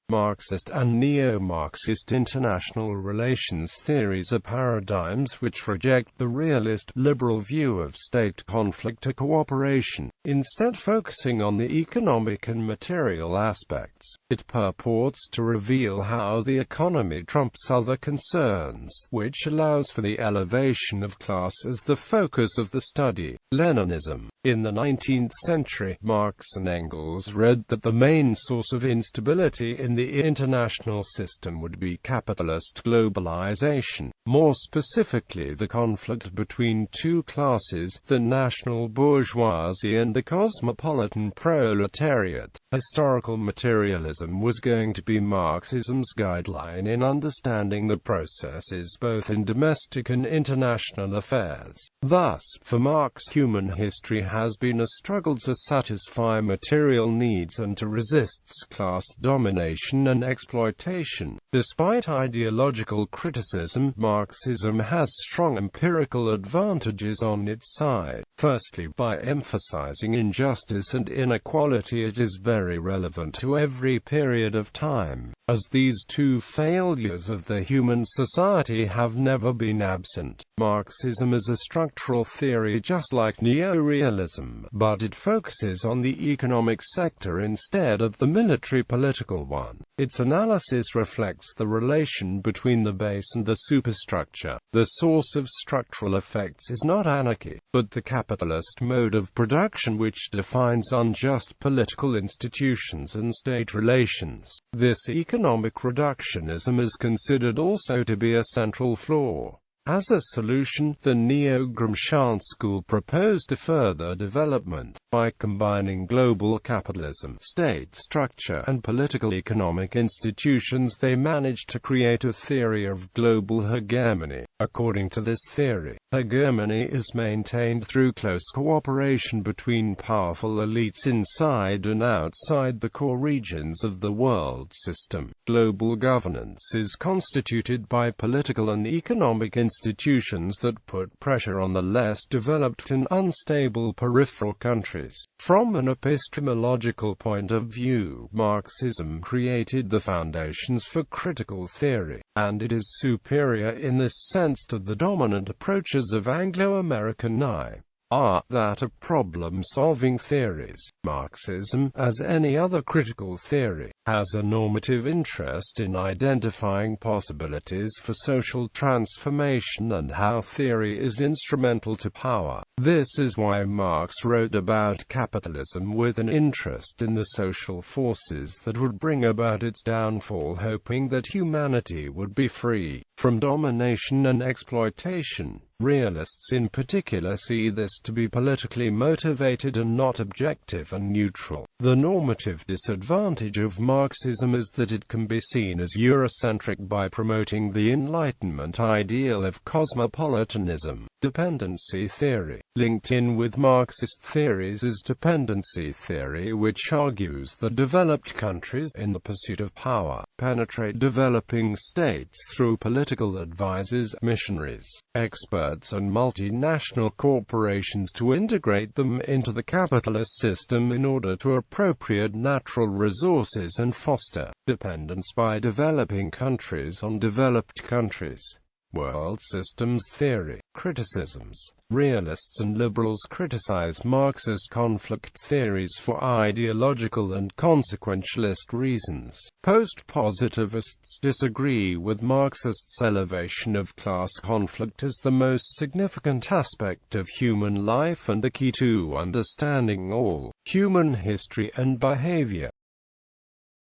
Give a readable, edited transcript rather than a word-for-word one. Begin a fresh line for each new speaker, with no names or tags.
Marxist and Neo-Marxist international relations theories are paradigms which reject the realist, liberal view of state conflict or cooperation, instead focusing on the economic and material aspects. It purports to reveal how the economy trumps other concerns, which allows for the elevation of class as the focus of the study. Leninism. In the 19th century, Marx and Engels read that the main source of instability in the international system would be capitalist globalization, more specifically the conflict between two classes, the national bourgeoisie and the cosmopolitan proletariat. Historical materialism was going to be Marxism's guideline in understanding the processes both in domestic and international affairs. Thus, for Marx, human history has been a struggle to satisfy material needs and to resist class domination and exploitation. Despite ideological criticism, Marxism has strong empirical advantages on its side. Firstly, by emphasizing injustice and inequality, it is very relevant to every period of time, as these two failures of the human society have never been absent. Marxism is a structural theory just like neo-realism, but it focuses on the economic sector instead of the military-political one. Its analysis reflects the relation between the base and the superstructure. The source of structural effects is not anarchy, but the capitalist mode of production which defines unjust political institutions and state relations. This economic reductionism is considered also to be a central flaw. As a solution, the Neo-Gramscian school proposed a further development. By combining global capitalism, state structure, and political economic institutions, they managed to create a theory of global hegemony. According to this theory, hegemony is maintained through close cooperation between powerful elites inside and outside the core regions of the world system. Global governance is constituted by political and economic institutions that put pressure on the less developed and unstable peripheral countries. From an epistemological point of view, Marxism created the foundations for critical theory, and it is superior in this sense to the dominant approaches of Anglo-American that of problem-solving theories. Marxism, as any other critical theory, has a normative interest in identifying possibilities for social transformation and how theory is instrumental to power. This is why Marx wrote about capitalism with an interest in the social forces that would bring about its downfall, hoping that humanity would be free from domination and exploitation. Realists in particular see this to be politically motivated and not objective and neutral. The normative disadvantage of Marxism is that it can be seen as Eurocentric by promoting the Enlightenment ideal of cosmopolitanism. Dependency theory. Linked in with Marxist theories is dependency theory, which argues that developed countries, in the pursuit of power, penetrate developing states through political advisors, missionaries, experts and multinational corporations to integrate them into the capitalist system in order to appropriate natural resources and foster dependence by developing countries on developed countries. World systems theory. Criticisms. Realists and liberals criticize Marxist conflict theories for ideological and consequentialist reasons. Post-positivists disagree with Marxists' elevation of class conflict as the most significant aspect of human life and the key to understanding all human history and behavior.